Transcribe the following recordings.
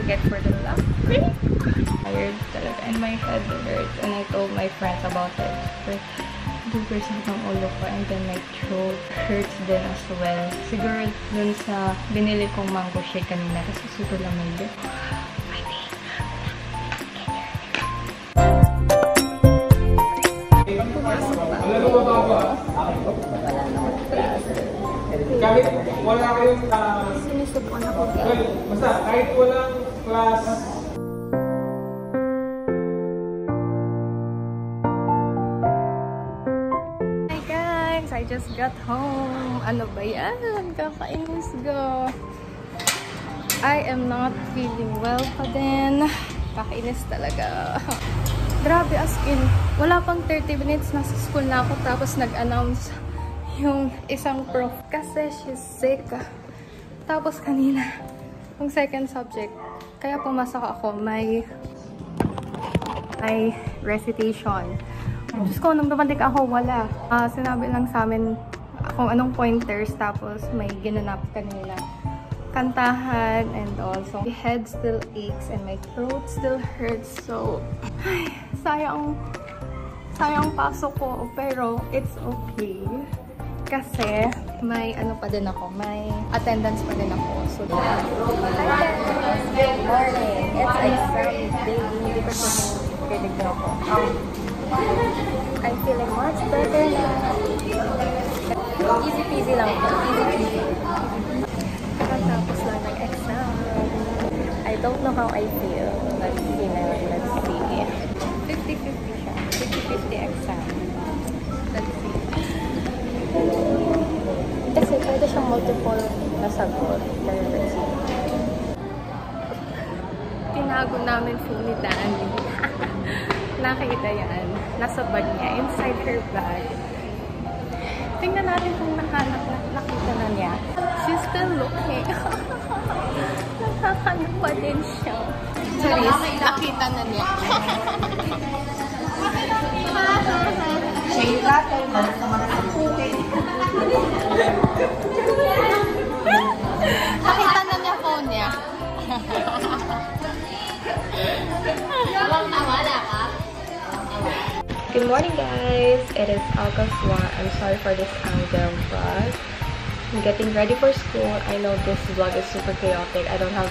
ticket for the vlog. Tired talaga and my head hurts and I told my friends about it. Super sakit ng ulo ko and then my throat hurts din as well. Siguro dun sa binili kong mango shake kanina kasi super lamig. Kahit wala kayong sinusubukan ako. Basta kahit walang class. Hi guys! I just got home. Ano ba yan? Kakainis ko. I am not feeling well pa din. Kakainis talaga. Grabe as in. Wala pang 30 minutes. Nasa school na ako tapos nag-announce yung isang prof kasi she's sick. Tapos kanina, yung second subject, kaya pumasok ako, may recitation. Diyos ko, nung dumating ako, wala. Sinabi lang sa amin kung anong pointers, tapos may ginanap kanina. Kantahan and also my head still aches and my throat still hurts. So, ay, sayang pasok ko, pero it's okay. Kasi may ano pa din ako, may attendance pa din ako. So, good morning. It's exam day. Hindi ko siya kinig na ako. I'm feeling much better now. Easy peasy lang ito. Easy peasy. Tapos lang ng exam. I don't know how I feel. Let's see now. Let's see. 50-50 siya. 50-50 exam. Let's see. Kasi pwede siyang multiple na sagot. Pero let's see. Tinago namin phone ni Danny. Nakita yan. Nasa bag niya. Inside her bag. Tingnan natin kung nakita na niya. She's still looking. Nakahanap pa din siya. Charis, nakita na niya. Nakita na niya phone niya. Good morning guys! It is August 1. I'm sorry for this angle vlog. I'm getting ready for school. I know this vlog is super chaotic. I don't have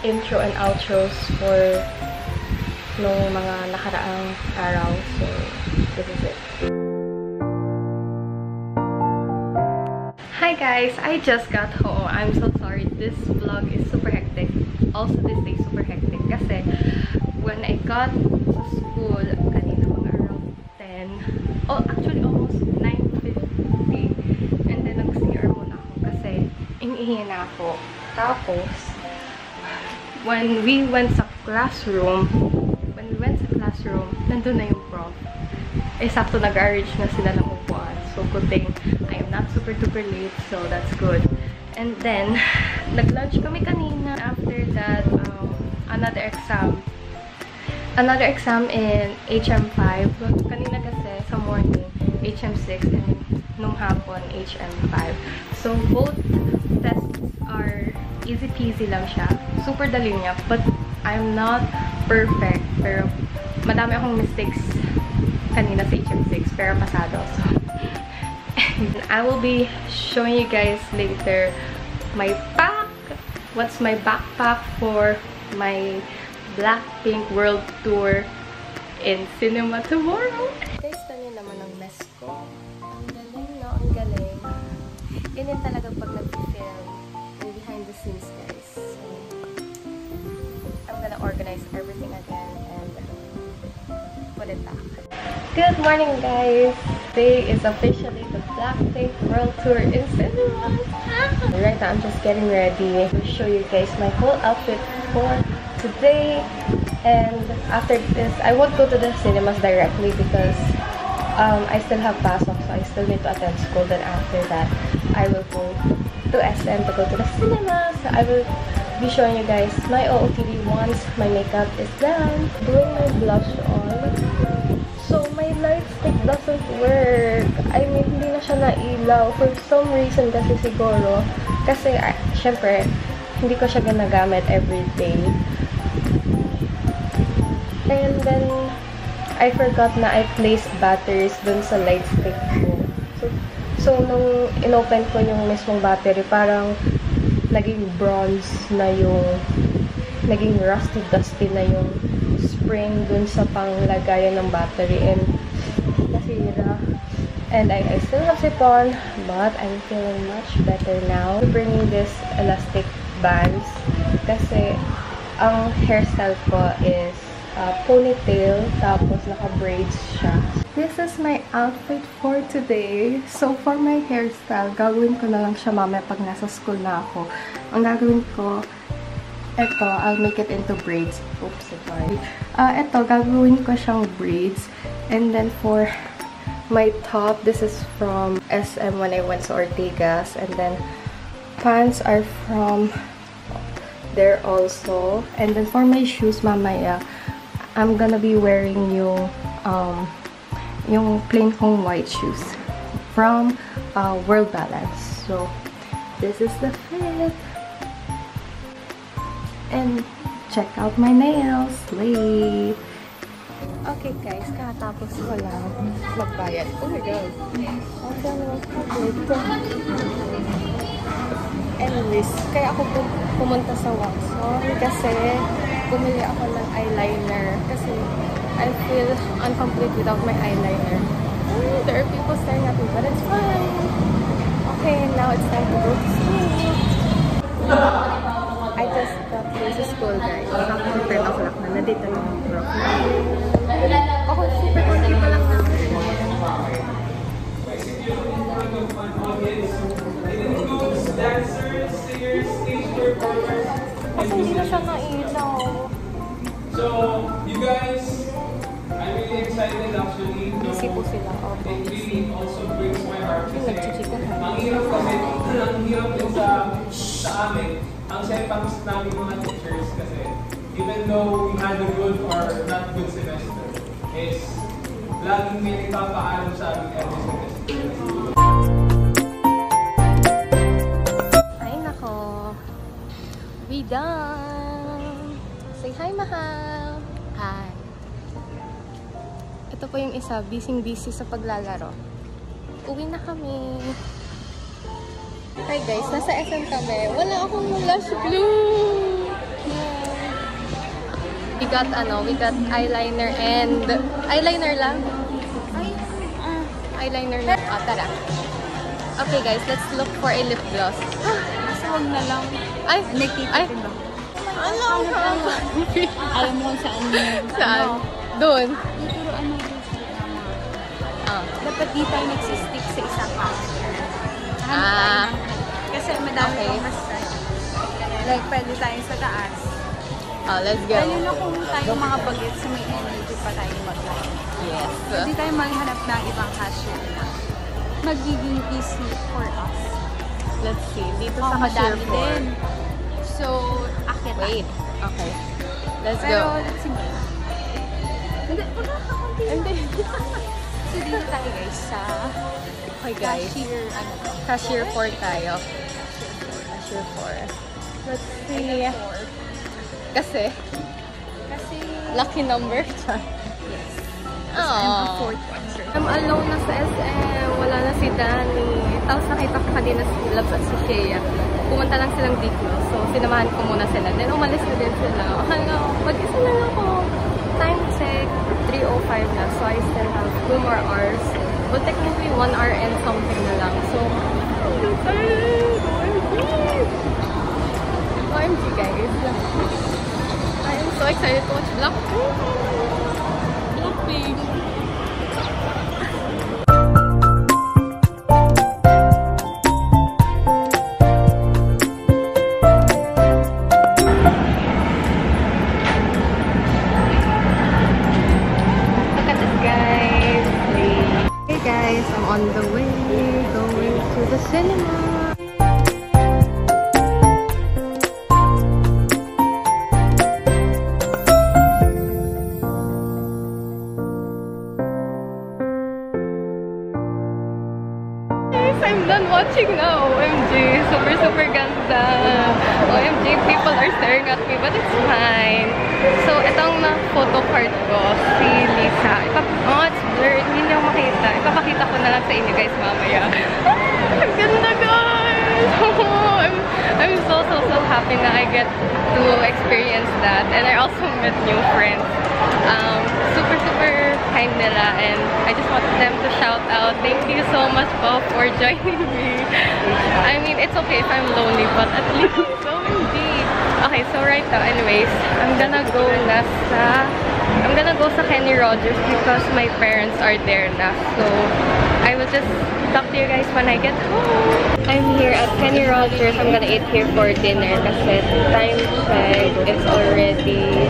intro and outros for nung mga nakaraang araw. So, this is it. Hi guys! I just got home. I'm so sorry. This vlog is super hectic. Also, this day is super hectic. Kasi, when I got to school, kanina mga around 10. Oh, actually, almost 9:50. And then, nag-CR muna ako. Kasi, iniihi na ako. Tapos, when we went sa classroom, nandun na yung prof. Eh, sakto nag-arrange na sila ng upuan. So, good thing I am not super duper late. So, that's good. And then, nag-lunch kami kanina. After that, another exam in HM5. Kanina kasi sa morning, HM6, and nung hapon, HM5. So, both tests are easy peasy lang siya. Super dali niya. But, I'm not perfect. Pero, madami akong mistakes kanina sa HM6. Pero, pasado. So, and I will be showing you guys later my pack. What's my backpack for my Blackpink World Tour in cinema tomorrow. Guys, tanyo naman ang mess ko. Ang galing, no? Ang galing. Ganyan talaga pag nag-film yung behind the scenes, guys. So, I'm gonna organize everything again and put it back. Good morning, guys! Today is officially the Blackpink World Tour in cinemas. Right now, I'm just getting ready to show you guys my whole outfit for today. And after this, I won't go to the cinemas directly because I still have pasok, so I still need to attend school. Then after that, I will go to SM to go to the cinema. So I will be showing you guys my OOTD once my makeup is done. Doing my blush on. So my light stick doesn't work. I mean, hindi na siya nailaw. For some reason kasi siguro. Kasi, syempre, hindi ko siya ginagamit everyday. And then, I forgot na I placed batteries dun sa light stick ko. So nung inopen ko yung mismong battery, parang naging bronze na yung, naging rusty-dusty na yung spring dun sa panglagayan ng battery, and nasira. And I still have sipon, but I'm feeling much better now. Bringing this elastic bands kasi ang hairstyle ko is ponytail, tapos naka-braids siya. This is my outfit for today. So, for my hairstyle, gagawin ko na lang siya mamaya pag nasa school na ako. Ang gagawin ko, eto, I'll make it into braids. Oops, sorry. Eto, gagawin ko siyang braids. And then for my top, this is from SM when I went to Ortigas. And then, pants are from there also. And then for my shoes, mamaya, I'm gonna be wearing yung plain kong white shoes from World Balance. So, this is the fit. And check out my nails. Slay! Okay guys, katapos ko lang magbayad. Oh my god! Ang dami ng kabit. Anyways, kaya ako pumunta sa Waxon kasi bumili ako ng eyeliner kasi I feel incomplete without my eyeliner. There are people staring at me, but it's fine. Okay, now it's time to go to school. I just got here to school, guys. After 10 o'clock na, nandito na yung prof. Ako, super konti pa lang namin. Kasi hindi na siya nailaw. So, you guys, I'm really excited actually. Busy po sila. It really also brings my heart kasi Nagchichikahan. ang hirap kami, ang hirap din sa amin, ang sentence namin mga teachers kasi even though we had a good or not good semester, is laging may nagpapaalam sa amin every semester. Ay nako, we done! Say hi, mahal! Hi! Ito po yung isa, busy sa paglalaro. Uwi na kami! Hi guys, nasa SM kami. Wala akong lash glue! We got eyeliner and... Eyeliner lang? Eyeliner lang. Tara. Okay guys, let's look for a lip gloss. Huwag na lang. Ay! Nagtitipid ba? Ano? Alam mo kung saan yun. Saan? Doon. Tuturuan mo dito sa tama. Dapat di tayo nagsistick sa isang counter. Kasi madami Okay. pang mas like, pwede tayo sa taas. Let's go. Lalo na kung tayo mga bagets sa may energy pa tayo mag-line. Yes. Hindi tayo maghanap ng ibang cashier na magiging easy for us. Let's see. Dito sa madami cashier floor. din. So, akit. Wait. Okay. Let's Pero, go. let's see. Hindi, wala ka konti. Hindi. So, dito tayo guys sa Okay guys. cashier, Cashier 4 tayo. Cashier 4. Let's see. Kasi, Kasi, lucky number. yes. I'm a Aww. fourth one, sir. I'm alone na sa SM. Wala na si Danny. Tapos nakita ko kanina si Labs at si Shea. Pumunta lang silang dito. So, sinamahan ko muna sila. Then, umalis na din sila. Hello. Mag-isa lang ako. Time check. 3:05 na. So, I still have 2 more hours. Well, technically, 1 hour and something na lang. So, OMG, guys. I am so excited to watch Blackpink. Blackpink. Look at this, guys. Hey guys, I'm on the way going to the cinema. I'm done watching now. OMG, super ganda. OMG, people are staring at me, but it's fine. So, itong na-photo card ko, si Lisa. Oh, it's blurred. Hindi niyo makita. Ipapakita ko na lang sa inyo guys mamaya. Ang ganda guys! I'm so happy na I get to experience that. And I also met new friends. Super kind nila, and I just want them to shout out, thank you so much po for joining me. I mean, it's okay if I'm lonely, but at least it's so deep. Okay, so right now, anyways, I'm gonna go sa Kenny Rogers because my parents are there na. So, I will just talk to you guys when I get home. I'm here at Kenny Rogers. I'm gonna eat here for dinner kasi time check, it's already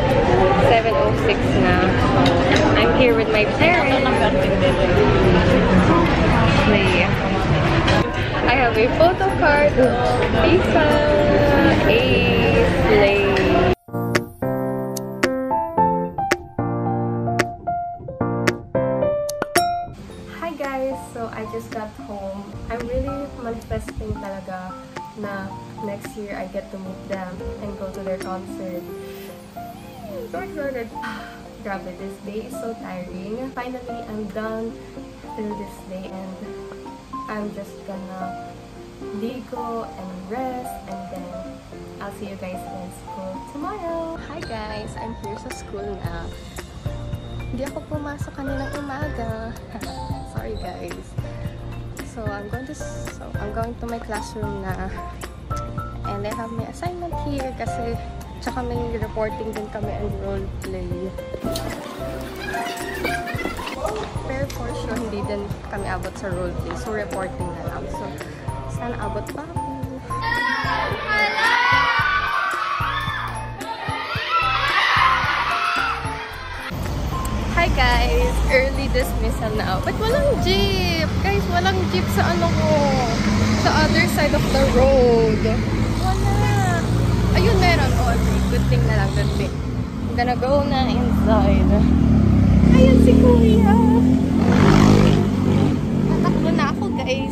7:06 na. So, I'm here with my parents. I have a photo card of Lisa A. Slay. Hi guys! So I just got home. I'm really manifesting talaga na next year I get to meet them and go to their concert. I'm so excited. Grabe, this day is so tiring. Finally, I'm done till this day and I'm just gonna ligo and rest and then I'll see you guys in school tomorrow. Hi guys! I'm here sa school na. Hindi ako pumasok kaninang umaga. Sorry guys. So I'm going to my classroom na. And I have my assignment here kasi tsaka may reporting din kami and role play. Pero for sure hindi din kami abot sa role play. So reporting na lang. So sana abot pa ako. Hi guys! Early dismissal now. But walang jeep! Guys, walang jeep sa ano ko. Sa other side of the road. Wala! Ayun, meron. Oh, okay. Good thing na lang. Good thing. I'm gonna go na inside. Ayan si Kuya! Natakbo na ako guys.